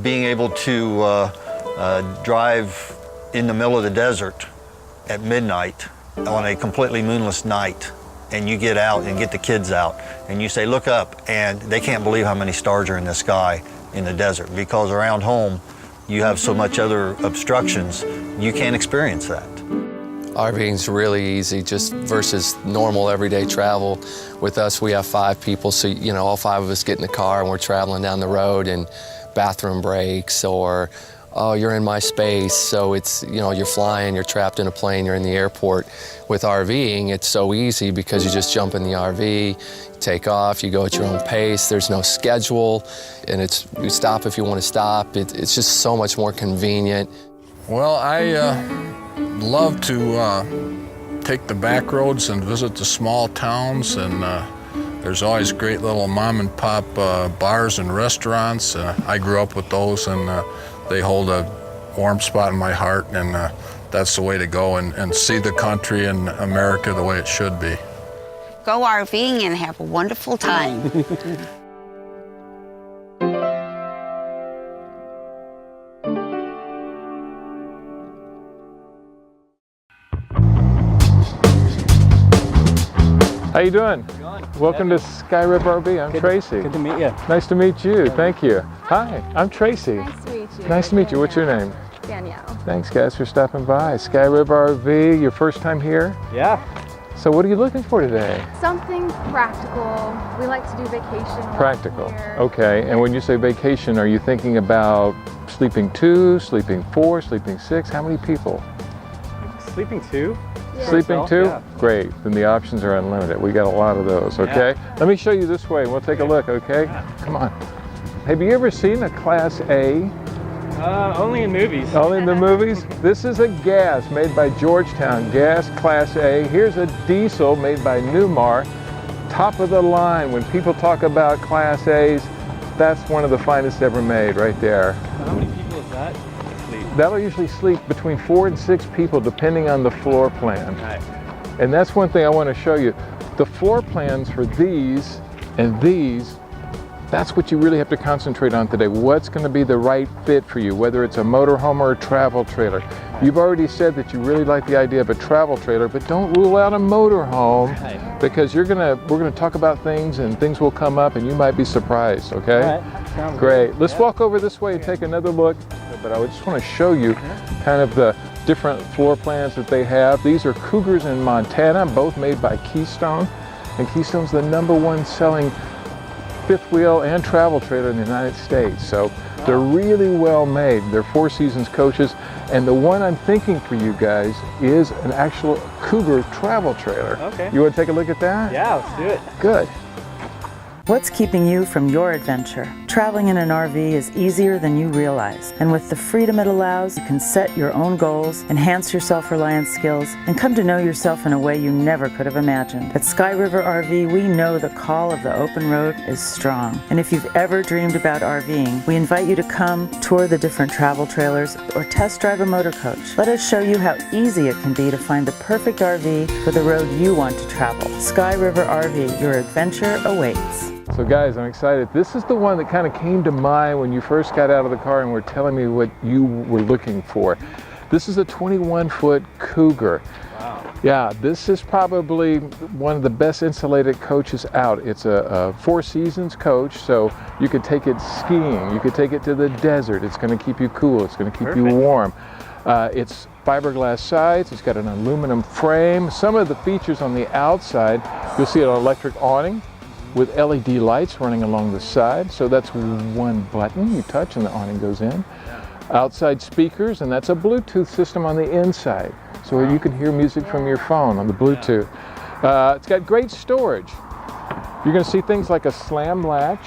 being able to drive in the middle of the desert at midnight on a completely moonless night, and you get out and get the kids out and you say, look up, and they can't believe how many stars are in the sky in the desert, because around home you have so much other obstructions, you can't experience that. RVing's really easy, just versus normal everyday travel. With us, we have 5 people, so you know, all 5 of us get in the car and we're traveling down the road, and bathroom breaks, or oh, you're in my space, so it's, you know, you're flying, you're trapped in a plane, you're in the airport. With RVing, it's so easy because you just jump in the RV, take off, you go at your own pace, there's no schedule, and you stop if you want to stop. It's just so much more convenient. Well, I love to take the back roads and visit the small towns, and there's always great little mom and pop bars and restaurants. I grew up with those, and they hold a warm spot in my heart, and that's the way to go and see the country and America the way it should be. Go RVing and have a wonderful time. How you doing? Welcome to Sky River RV. I'm Tracy. Good to meet you. Nice to meet you. Thank you. Hi, I'm Tracy. Nice to meet you. Nice to meet you. What's your name? Danielle. Thanks, guys, for stopping by. Sky River RV, your first time here? Yeah. So what are you looking for today? Something practical. We like to do vacation. Practical. Here. Okay. And when you say vacation, are you thinking about sleeping 2, sleeping 4, sleeping 6? How many people? Sleeping 2. Yeah. Sleeping 2? Yeah. Great. Then the options are unlimited. We got a lot of those, okay? Yeah. Let me show you this way and we'll take a look, okay? Yeah. Come on. Have you ever seen a Class A? Only in movies. Only in the movies? This is a gas made by Georgetown, gas Class A. Here's a diesel made by Newmar. Top of the line. When people talk about Class A's, that's one of the finest ever made right there. How many people is that? Sleep. That'll usually sleep between 4 and 6 people depending on the floor plan. Right. And that's one thing I want to show you. The floor plans for these and these, that's what you really have to concentrate on today. What's going to be the right fit for you, whether it's a motorhome or a travel trailer. You've already said that you really like the idea of a travel trailer, but don't rule out a motorhome, because we're gonna talk about things and things will come up and you might be surprised, okay? All right. Sounds Great. good. Let's walk over this way and take another look, but I just want to show you kind of the different floor plans that they have. These are Cougars in Montana, both made by Keystone, and Keystone's the #1 selling fifth wheel and travel trailer in the United States. So they're really well made. They're 4 Seasons coaches, and the one I'm thinking for you guys is an actual Cougar travel trailer. Okay. You want to take a look at that? Yeah, let's do it. Good. What's keeping you from your adventure? Traveling in an RV is easier than you realize, and with the freedom it allows, you can set your own goals, enhance your self-reliance skills, and come to know yourself in a way you never could have imagined. At Sky River RV, we know the call of the open road is strong, and if you've ever dreamed about RVing, we invite you to come tour the different travel trailers or test drive a motor coach. Let us show you how easy it can be to find the perfect RV for the road you want to travel. Sky River RV, your adventure awaits. So guys, I'm excited. This is the one that kind of came to mind when you first got out of the car and were telling me what you were looking for. This is a 21-foot Cougar. Wow. Yeah, this is probably one of the best insulated coaches out. It's a 4 Seasons coach, so you could take it skiing, you could take it to the desert. It's going to keep you cool, it's going to keep you warm. It's fiberglass sides, it's got an aluminum frame. Some of the features on the outside, you'll see an electric awning with LED lights running along the side. So that's one button you touch and the awning goes in. Outside speakers, and that's a Bluetooth system on the inside. So you can hear music from your phone on the Bluetooth. It's got great storage. You're gonna see things like a slam latch,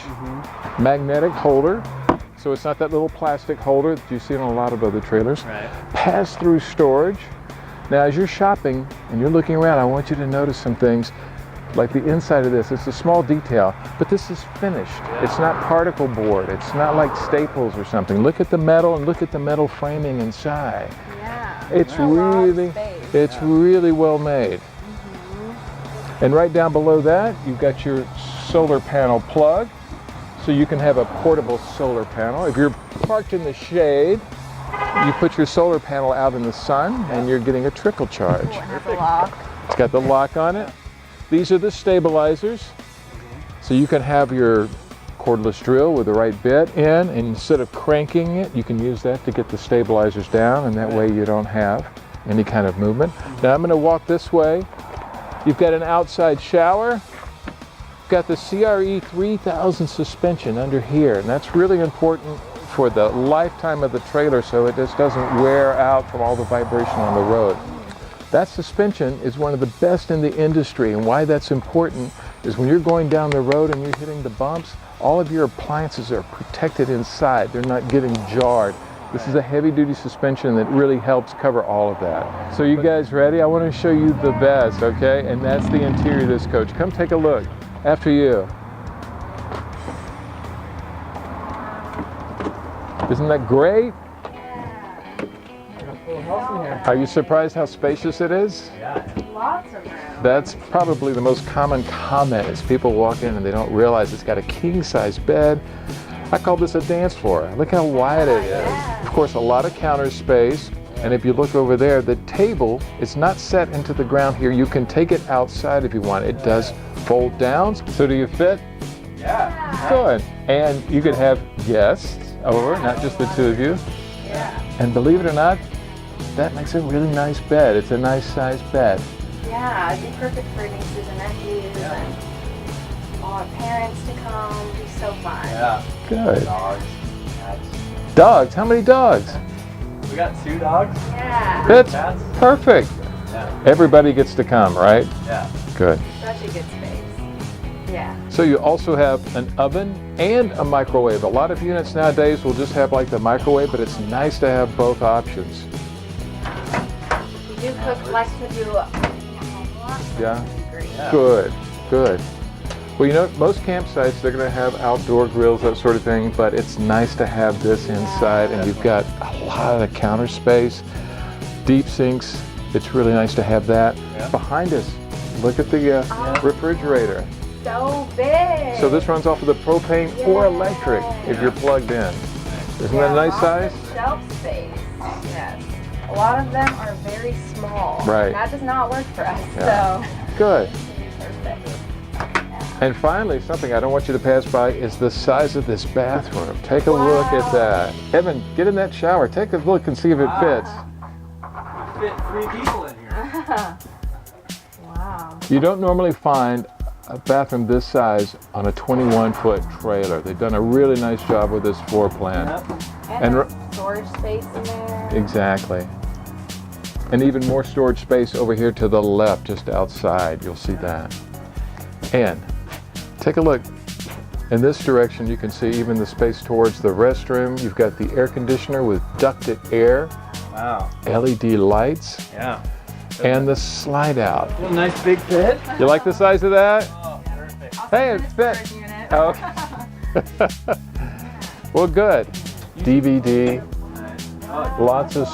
magnetic holder. So it's not that little plastic holder that you see on a lot of other trailers. Right. Pass-through storage. Now as you're shopping and you're looking around, I want you to notice some things. Like the inside of this, it's a small detail, but this is finished. It's not particle board. It's not like staples or something. Look at the metal and look at the metal framing inside. Yeah. It's really well made. And right down below that, you've got your solar panel plug. So you can have a portable solar panel. If you're parked in the shade, you put your solar panel out in the sun and you're getting a trickle charge. It's got the lock on it. These are the stabilizers. So you can have your cordless drill with the right bit in, and instead of cranking it, you can use that to get the stabilizers down, and that way you don't have any kind of movement. Now I'm going to walk this way. You've got an outside shower. You've got the CRE 3000 suspension under here, and that's really important for the lifetime of the trailer so it just doesn't wear out from all the vibration on the road. That suspension is one of the best in the industry, and why that's important is when you're going down the road and you're hitting the bumps, all of your appliances are protected inside. They're not getting jarred. This is a heavy-duty suspension that really helps cover all of that. So you guys ready? I want to show you the best, okay? And that's the interior of this coach. Come take a look. After you. Isn't that great? Are you surprised how spacious it is? Lots of room. That's probably the most common comment is people walk in and they don't realize it's got a king-size bed. I call this a dance floor. Look how wide it is. Of course, a lot of counter space. And if you look over there, the table is not set into the ground here. You can take it outside if you want. It does fold down. So do you fit? Yeah. Good. And you could have guests over, not just the two of you. Yeah. And believe it or not, that makes a really nice bed. It's a nice sized bed. Yeah, it'd be perfect for nieces and nephews and all our parents to come. It'd be so fun. Yeah. Good. Dogs. Cats. Dogs? How many dogs? We got 2 dogs. Yeah. That's Cats. perfect. Yeah. Everybody gets to come, right? Yeah. Good. Such a good space. Yeah. So you also have an oven and a microwave. A lot of units nowadays will just have like the microwave, but it's nice to have both options. We do cook, like to do Yeah? great. Yeah. Good, good. Well, you know, most campsites, they're going to have outdoor grills, that sort of thing, but it's nice to have this inside, and you've got a lot of the counter space, deep sinks. It's really nice to have that. Yeah. Behind us, look at the refrigerator. So big. So this runs off of the propane or electric if you're plugged in. Isn't that a nice size? Lots of shelf space. Yes. A lot of them are very small. Right. That does not work for us. Yeah. So Good. it's perfect. And finally, something I don't want you to pass by is the size of this bathroom. Take a look at that. Evan, get in that shower. Take a look and see if it fits. Fit 3 people in here. Wow. You don't normally find a bathroom this size on a 21-foot trailer. They've done a really nice job with this floor plan. Yep. And And there's storage space in there. Exactly. And even more storage space over here to the left, just outside. You'll see that. And take a look. In this direction, you can see even the space towards the restroom. You've got the air conditioner with ducted air, Wow. LED lights, Yeah. and the slide out. A nice big pit. You like the size of that? Oh, perfect. Hey, it fits. Okay. Well, good. DVD, lots of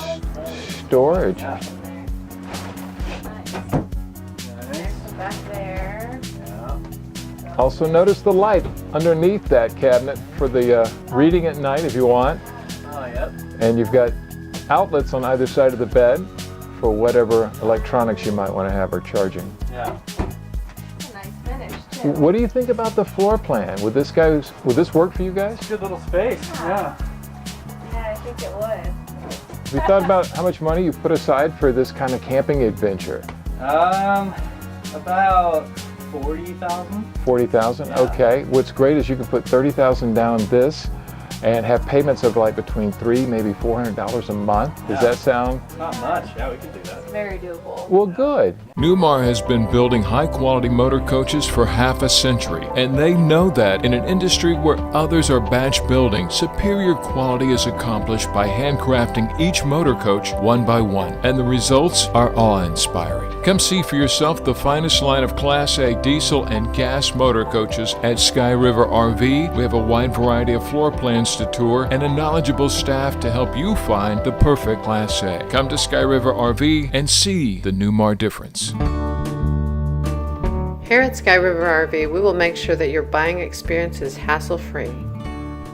storage. Yeah. Back there. Yeah. Also notice the light underneath that cabinet for the reading at night if you want. Oh, yep. And you've got outlets on either side of the bed for whatever electronics you might want to have or charging. Yeah. It's a nice finish too. What do you think about the floor plan? Would this work for you guys? Good little space. Yeah. Yeah, I think it would. Have you thought about how much money you put aside for this kind of camping adventure? About 40,000. 40,000? Yeah. Okay. What's great is you can put 30,000 down this and have payments of like between $300, maybe $400 a month. Does Yeah. that sound? Not much. Yeah, we can do that. Very doable. Well, good. Newmar has been building high-quality motor coaches for half a century, and they know that in an industry where others are batch building, superior quality is accomplished by handcrafting each motor coach one by one, and the results are awe-inspiring. Come see for yourself the finest line of Class A diesel and gas motor coaches at Sky River RV. We have a wide variety of floor plans to tour and a knowledgeable staff to help you find the perfect Class A. Come to Sky River RV and see the Newmar difference. Here at Sky River RV, we will make sure that your buying experience is hassle-free.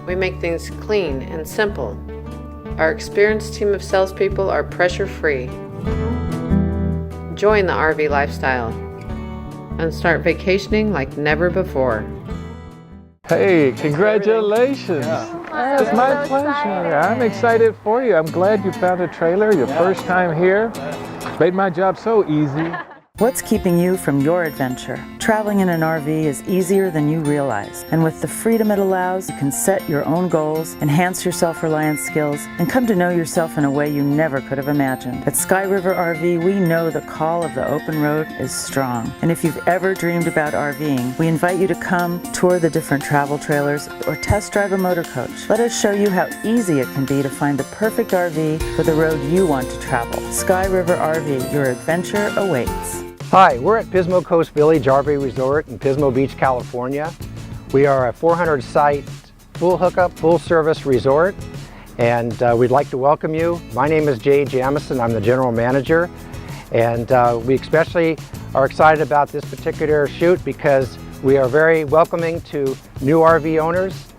We make things clean and simple. Our experienced team of salespeople are pressure-free. Join the RV lifestyle and start vacationing like never before. Hey, congratulations. It's my pleasure. I'm excited for you. I'm glad you found a trailer, your first time here. Made my job so easy. What's keeping you from your adventure? Traveling in an RV is easier than you realize, and with the freedom it allows, you can set your own goals, enhance your self-reliance skills, and come to know yourself in a way you never could have imagined. At Sky River RV, we know the call of the open road is strong, and if you've ever dreamed about RVing, we invite you to come tour the different travel trailers or test drive a motor coach. Let us show you how easy it can be to find the perfect RV for the road you want to travel. Sky River RV, your adventure awaits. Hi, we're at Pismo Coast Village RV Resort in Pismo Beach, California. We are a 400-site, full hookup, full service resort, and we'd like to welcome you. My name is Jay Jamison. I'm the general manager, and we especially are excited about this particular shoot because we are very welcoming to new RV owners.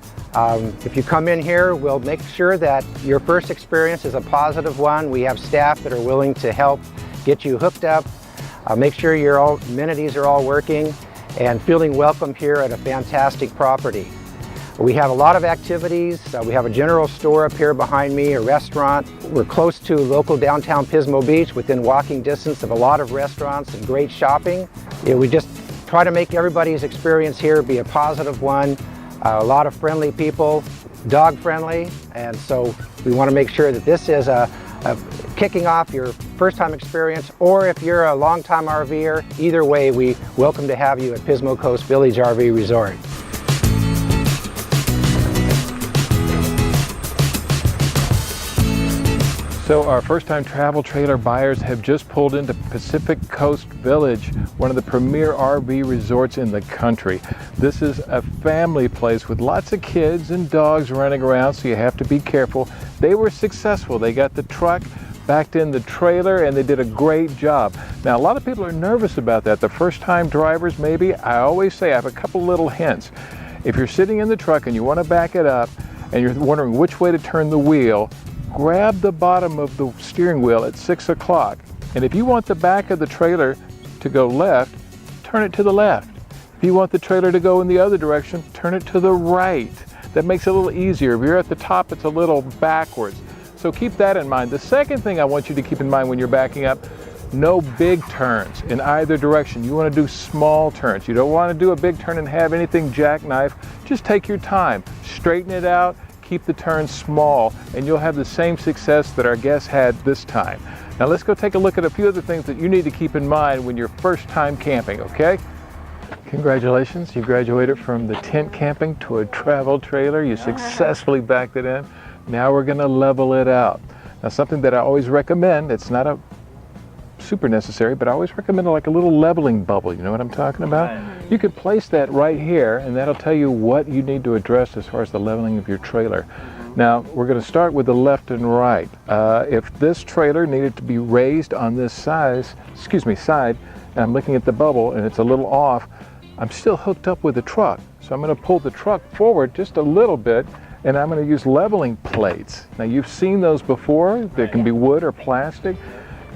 If you come in here, we'll make sure that your first experience is a positive one. We have staff that are willing to help get you hooked up. Make sure your amenities are all working and feeling welcome here at a fantastic property. We have a lot of activities. We have a general store up here behind me, a restaurant. We're close to local downtown Pismo Beach, within walking distance of a lot of restaurants and great shopping. We just try to make everybody's experience here be a positive one. A lot of friendly people, dog friendly, and so we want to make sure that this is kicking off your first time experience, or if you're a long-time RVer, either way, we welcome to have you at Pismo Coast Village RV Resort. So our first-time travel trailer buyers have just pulled into Pacific Coast Village, one of the premier RV resorts in the country. This is a family place with lots of kids and dogs running around, so you have to be careful. They were successful. They got the truck, backed in the trailer, and they did a great job. Now, a lot of people are nervous about that. The first-time drivers, maybe. I always say, I have a couple little hints. If you're sitting in the truck and you want to back it up, and you're wondering which way to turn the wheel, grab the bottom of the steering wheel at 6 o'clock. And if you want the back of the trailer to go left, turn it to the left. If you want the trailer to go in the other direction, turn it to the right. That makes it a little easier. If you're at the top, it's a little backwards. So keep that in mind. The second thing I want you to keep in mind when you're backing up, no big turns in either direction. You want to do small turns. You don't want to do a big turn and have anything jackknife. Just take your time, straighten it out, keep the turns small, and you'll have the same success that our guests had this time. Now let's go take a look at a few other things that you need to keep in mind when you're first time camping, okay? Congratulations, you graduated from the tent camping to a travel trailer. You successfully backed it in. Now we're gonna level it out. Now something that I always recommend, it's not a super necessary, but I always recommend like a little leveling bubble. You know what I'm talking about? You can place that right here, and that'll tell you what you need to address as far as the leveling of your trailer. Now we're going to start with the left and right. If this trailer needed to be raised on this side, and I'm looking at the bubble and it's a little off, I'm still hooked up with the truck. So I'm going to pull the truck forward just a little bit, and I'm going to use leveling plates. Now you've seen those before. They can be wood or plastic.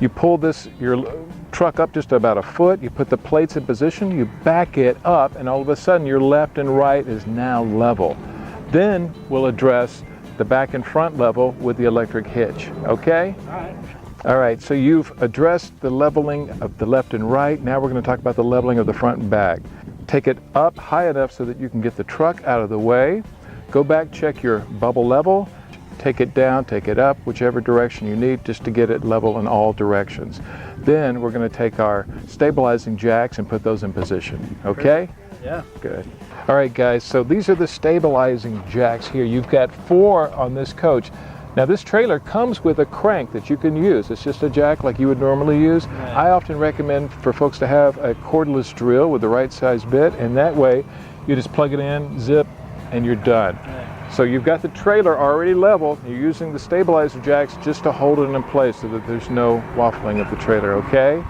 You pull your truck up just about a foot, you put the plates in position, you back it up, and all of a sudden your left and right is now level. Then we'll address the back and front level with the electric hitch, okay? All right, so you've addressed the leveling of the left and right. Now we're going to talk about the leveling of the front and back. Take it up high enough so that you can get the truck out of the way. Go back, check your bubble level. Take it down, take it up, whichever direction you need, just to get it level in all directions. Then we're going to take our stabilizing jacks and put those in position, okay? Yeah. Good. All right, guys, so these are the stabilizing jacks here. You've got 4 on this coach. Now this trailer comes with a crank that you can use. It's just a jack like you would normally use. Right. I often recommend for folks to have a cordless drill with the right size bit, and that way you just plug it in, zip, and you're done. Right. So you've got the trailer already level. You're using the stabilizer jacks just to hold it in place so that there's no waffling of the trailer, okay?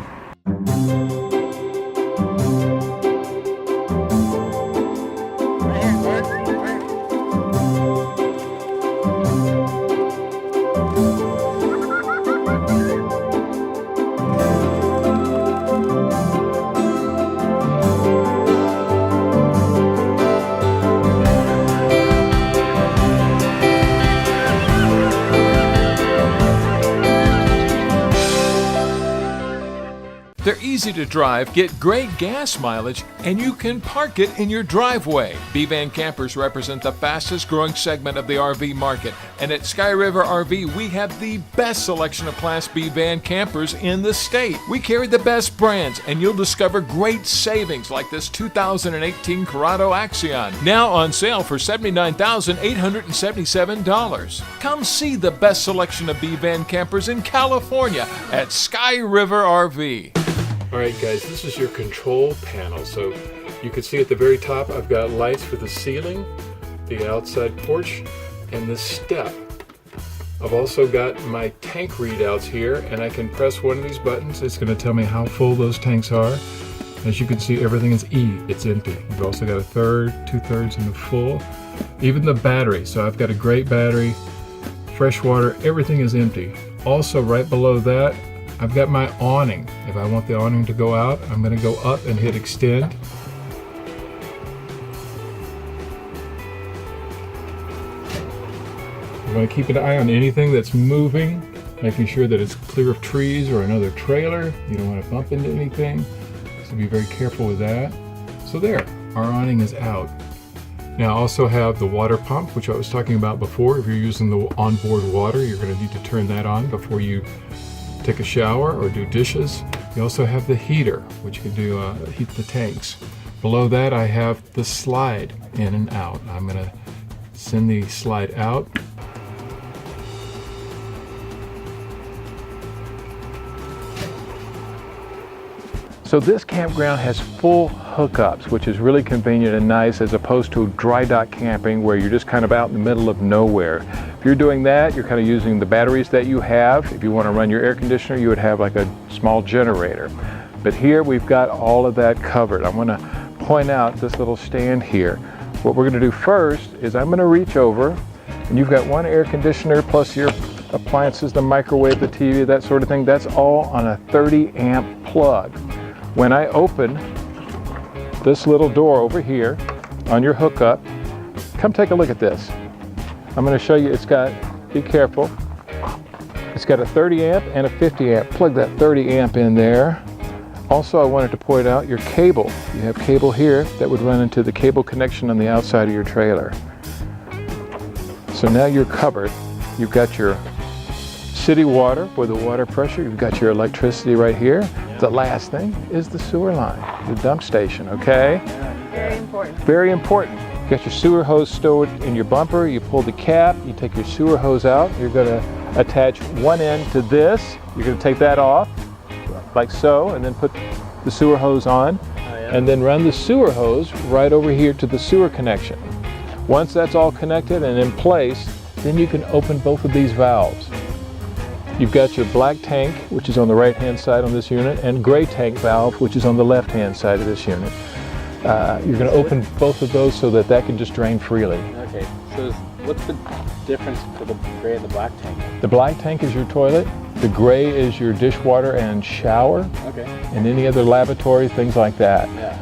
easy to drive, get great gas mileage, and you can park it in your driveway. B-Van campers represent the fastest growing segment of the RV market, and at Sky River RV, we have the best selection of Class B van campers in the state. We carry the best brands, and you'll discover great savings like this 2018 Corrado Axion, now on sale for $79,877. Come see the best selection of B-Van campers in California at Sky River RV. All right, guys, this is your control panel. So you can see at the very top, I've got lights for the ceiling, the outside porch, and the step. I've also got my tank readouts here, and I can press one of these buttons. It's going to tell me how full those tanks are. As you can see, everything is E, it's empty. You've also got a third, 2/3, and a full. Even the battery, so I've got a great battery, fresh water, everything is empty. Also, right below that, I've got my awning. If I want the awning to go out, I'm going to go up and hit extend. I'm going to keep an eye on anything that's moving, making sure that it's clear of trees or another trailer. You don't want to bump into anything, so be very careful with that. So there, our awning is out. Now I also have the water pump, which I was talking about before. If you're using the onboard water, you're going to need to turn that on before you take a shower or do dishes. You also have the heater, which can do heat the tanks. Below that I have the slide in and out. I'm going to send the slide out. So this campground has full hookups, which is really convenient and nice, as opposed to dry dock camping where you're just kind of out in the middle of nowhere. If you're doing that, you're kind of using the batteries that you have. If you want to run your air conditioner, you would have like a small generator. But here we've got all of that covered. I'm going to point out this little stand here. What we're going to do first is I'm going to reach over, and you've got one air conditioner plus your appliances, the microwave, the TV, that sort of thing. That's all on a 30 amp plug. When I open this little door over here on your hookup, come take a look at this. I'm going to show you, it's got, be careful, it's got a 30 amp and a 50 amp. Plug that 30 amp in there. Also, I wanted to point out your cable. You have cable here that would run into the cable connection on the outside of your trailer. So now you're covered. You've got your city water for the water pressure. You've got your electricity right here. The last thing is the sewer line, the dump station, okay? Very important. Very important. You got your sewer hose stored in your bumper. You pull the cap, you take your sewer hose out. You're going to attach one end to this. You're going to take that off, like so, and then put the sewer hose on, and then run the sewer hose right over here to the sewer connection. Once that's all connected and in place, then you can open both of these valves. You've got your black tank, which is on the right-hand side on this unit, and gray tank valve, which is on the left-hand side of this unit. You're going to open both of those so that that can just drain freely. Okay, so what's the difference for the gray and the black tank? The black tank is your toilet. The gray is your dishwater and shower. Okay. And any other lavatory, things like that. Yeah.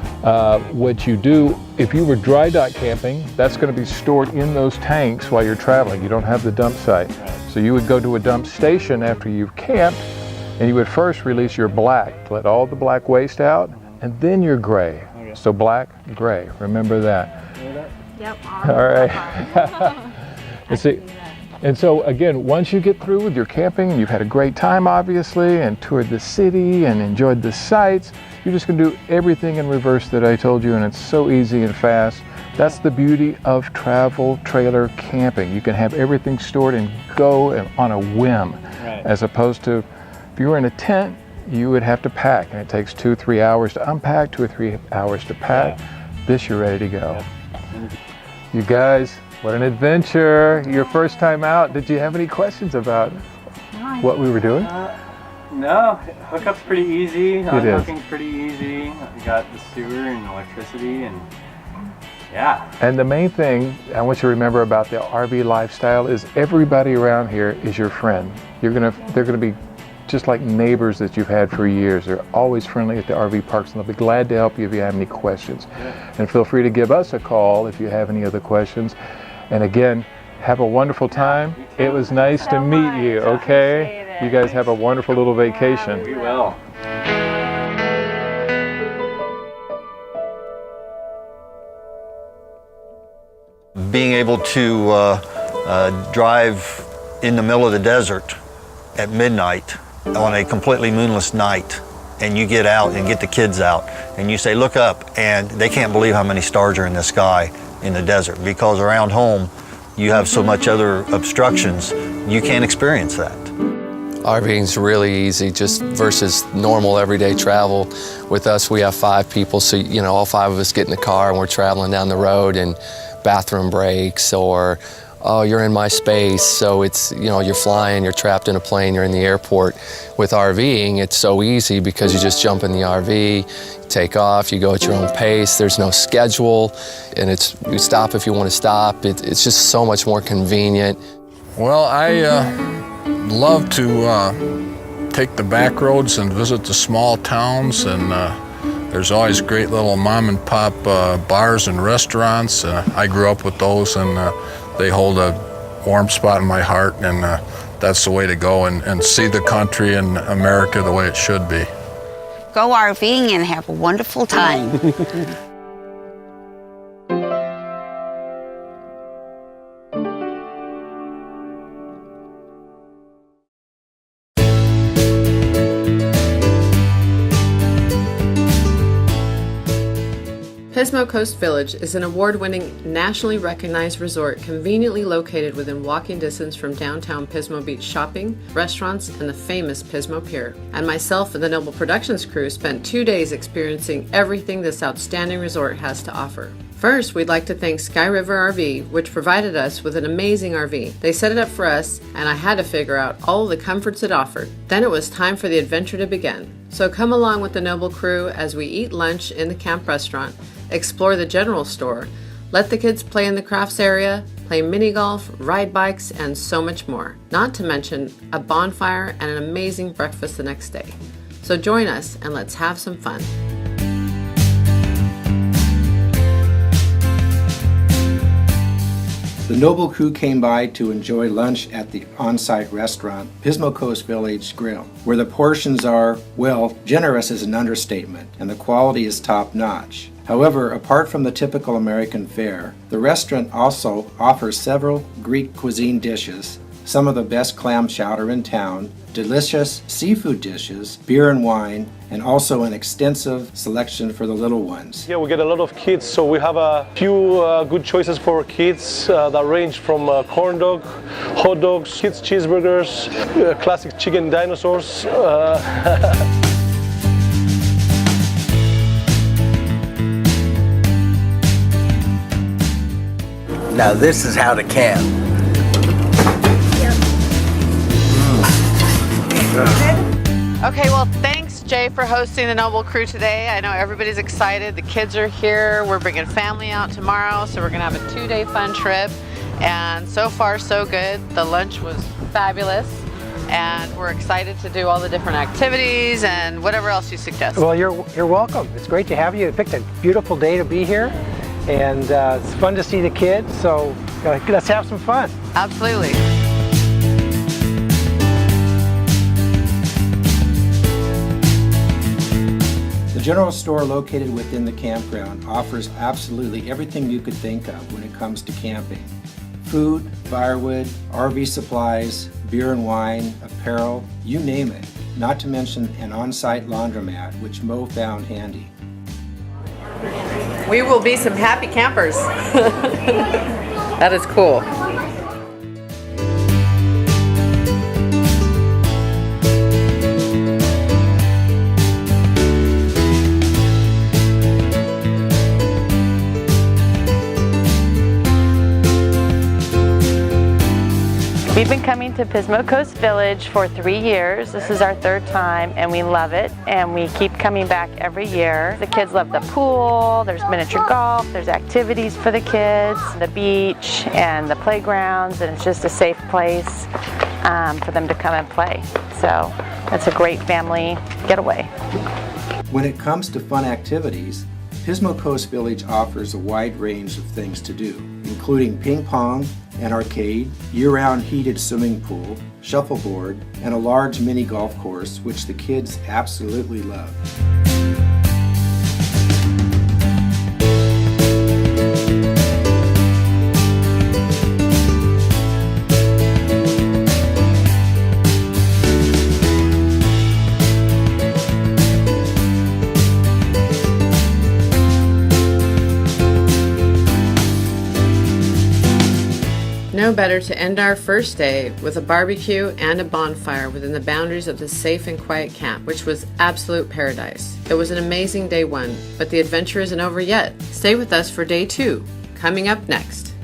What you do, if you were dry dock camping, that's going to be stored in those tanks while you're traveling. You don't have the dump site. Right. So you would go to a dump station after you've camped, and you would first release your black, let all the black waste out, and then your gray. Okay. So black, gray, remember that. Yep. All right. And so again, once you get through with your camping, you've had a great time obviously, and toured the city and enjoyed the sights, you're just going to do everything in reverse that I told you, and it's so easy and fast. That's the beauty of travel trailer camping. You can have everything stored and go on a whim, right, as opposed to if you were in a tent, you would have to pack, and it takes 2-3 hours to unpack, 2 or 3 hours to pack. Yeah. This, you're ready to go. Yeah. You guys, what an adventure. Your first time out. Did you have any questions about what we were doing? No, hookup's pretty easy. Unhooking's pretty easy. We got the sewer and electricity, and yeah. And the main thing I want you to remember about the RV lifestyle is everybody around here is your friend. They're gonna be just like neighbors that you've had for years. They're always friendly at the RV parks, and they'll be glad to help you if you have any questions. Yeah. And feel free to give us a call if you have any other questions. And again, have a wonderful time. It was nice to meet you, okay? You guys have a wonderful little vacation. We will. Being able to drive in the middle of the desert at midnight on a completely moonless night, and you get out and get the kids out and you say, look up, and they can't believe how many stars are in the sky in the desert, because around home you have so much other obstructions, you can't experience that. RVing's really easy, just versus normal everyday travel. With us, we have 5 people, so all 5 of us get in the car and we're traveling down the road, and bathroom breaks, or oh, you're in my space, so it's, you're flying, you're trapped in a plane, you're in the airport. With RVing, it's so easy because you just jump in the RV, take off, you go at your own pace, there's no schedule, and you stop if you want to stop. It's just so much more convenient. Well, I love to take the back roads and visit the small towns, and there's always great little mom and pop bars and restaurants. I grew up with those, and they hold a warm spot in my heart, and that's the way to go and see the country and America the way it should be. Go RVing and have a wonderful time. Pismo Coast Village is an award-winning, nationally recognized resort conveniently located within walking distance from downtown Pismo Beach shopping, restaurants, and the famous Pismo Pier. And myself and the Noble Productions crew spent 2 days experiencing everything this outstanding resort has to offer. First, we'd like to thank Sky River RV, which provided us with an amazing RV. They set it up for us, and I had to figure out all the comforts it offered. Then it was time for the adventure to begin. So come along with the Noble crew as we eat lunch in the camp restaurant, explore the general store, let the kids play in the crafts area, play mini golf, ride bikes, and so much more. Not to mention a bonfire and an amazing breakfast the next day. So join us and let's have some fun. The Noble crew came by to enjoy lunch at the on-site restaurant, Pismo Coast Village Grill, where the portions are, well, generous is an understatement, and the quality is top-notch. However, apart from the typical American fare, the restaurant also offers several Greek cuisine dishes, some of the best clam chowder in town, delicious seafood dishes, beer and wine, and also an extensive selection for the little ones. Yeah, we get a lot of kids, so we have a few good choices for kids that range from corn dog, hot dogs, kids cheeseburgers, classic chicken dinosaurs. Now this is how to camp. Okay, well, thanks, Jay, for hosting the Noble crew today. I know everybody's excited. The kids are here. We're bringing family out tomorrow, so we're going to have a 2-day fun trip. And so far, so good. The lunch was fabulous. And we're excited to do all the different activities and whatever else you suggest. Well, you're welcome. It's great to have you. You picked a beautiful day to be here. And it's fun to see the kids, so let's have some fun. Absolutely. The general store located within the campground offers absolutely everything you could think of when it comes to camping. Food, firewood, RV supplies, beer and wine, apparel, you name it. Not to mention an on-site laundromat, which Mo found handy. We will be some happy campers. That is cool. We've been coming to Pismo Coast Village for 3 years. This is our 3rd time and we love it, and we keep coming back every year. The kids love the pool, there's miniature golf, there's activities for the kids, the beach and the playgrounds, and it's just a safe place for them to come and play. So it's a great family getaway. When it comes to fun activities, Pismo Coast Village offers a wide range of things to do, including ping pong, an arcade, year-round heated swimming pool, shuffleboard, and a large mini golf course, which the kids absolutely love. No better to end our first day with a barbecue and a bonfire within the boundaries of the safe and quiet camp, which was absolute paradise. It was an amazing day 1, but the adventure isn't over yet. Stay with us for day 2, coming up next.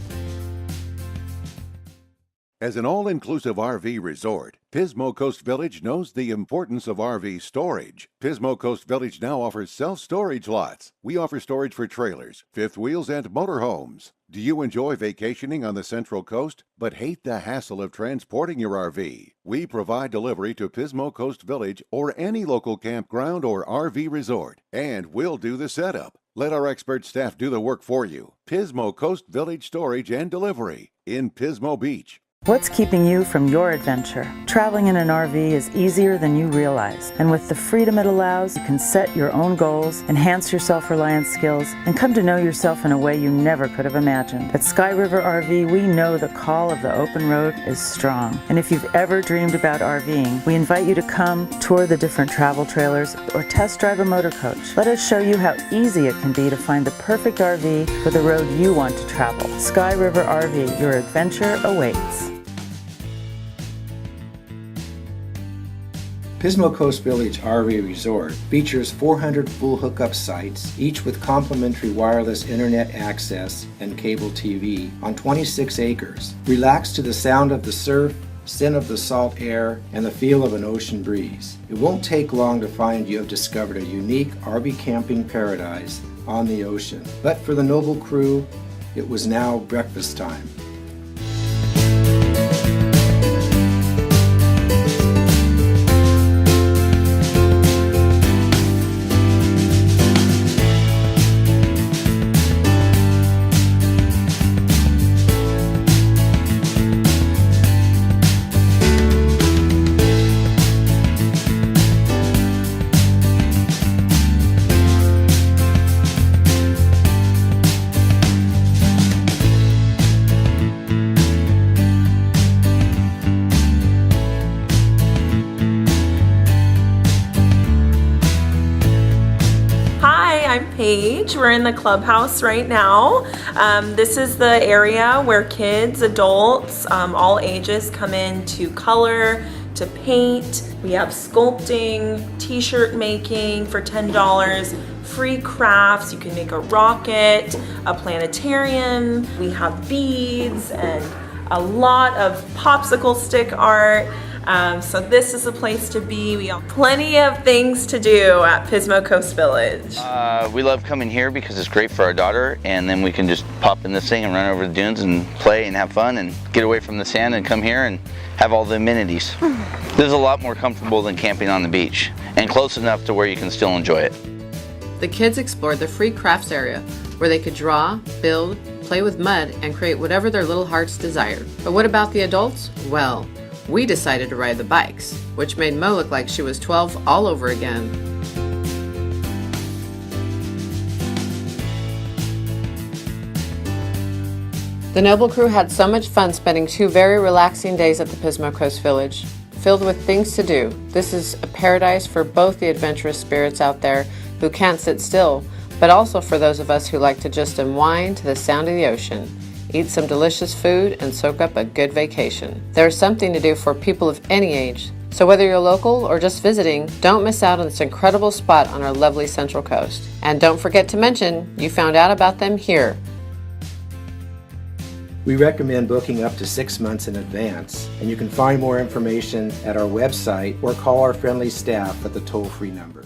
As an all-inclusive RV resort, Pismo Coast Village knows the importance of RV storage. Pismo Coast Village now offers self-storage lots. We offer storage for trailers, fifth wheels, and motorhomes. Do you enjoy vacationing on the Central Coast, but hate the hassle of transporting your RV? We provide delivery to Pismo Coast Village or any local campground or RV resort, and we'll do the setup. Let our expert staff do the work for you. Pismo Coast Village Storage and Delivery in Pismo Beach. What's keeping you from your adventure? Traveling in an RV is easier than you realize, and with the freedom it allows, you can set your own goals, enhance your self-reliance skills, and come to know yourself in a way you never could have imagined. At Sky River RV, we know the call of the open road is strong, and if you've ever dreamed about RVing, we invite you to come tour the different travel trailers or test drive a motor coach. Let us show you how easy it can be to find the perfect RV for the road you want to travel. Sky River RV, your adventure awaits. Pismo Coast Village RV Resort features 400 full hookup sites, each with complimentary wireless internet access and cable TV on 26 acres. Relax to the sound of the surf, scent of the salt air, and the feel of an ocean breeze. It won't take long to find you have discovered a unique RV camping paradise on the ocean. But for the Noble crew, it was now breakfast time. We're in the clubhouse right now. This is the area where kids, adults, all ages come in to color, to paint. We have sculpting, t-shirt making for $10, free crafts. You can make a rocket, a planetarium. We have beads and a lot of popsicle stick art. So this is a place to be. We have plenty of things to do at Pismo Coast Village. We love coming here because it's great for our daughter, and then we can just pop in this thing and run over the dunes and play and have fun and get away from the sand and come here and have all the amenities. This is a lot more comfortable than camping on the beach and close enough to where you can still enjoy it. The kids explored the free crafts area where they could draw, build, play with mud, and create whatever their little hearts desired. But what about the adults? Well, we decided to ride the bikes, which made Mo look like she was 12 all over again. The Noble crew had so much fun spending 2 very relaxing days at the Pismo Coast Village, filled with things to do. This is a paradise for both the adventurous spirits out there who can't sit still, but also for those of us who like to just unwind to the sound of the ocean, eat some delicious food, and soak up a good vacation. There's something to do for people of any age. So whether you're local or just visiting, don't miss out on this incredible spot on our lovely Central Coast. And don't forget to mention you found out about them here. We recommend booking up to 6 months in advance, and you can find more information at our website or call our friendly staff at the toll-free number.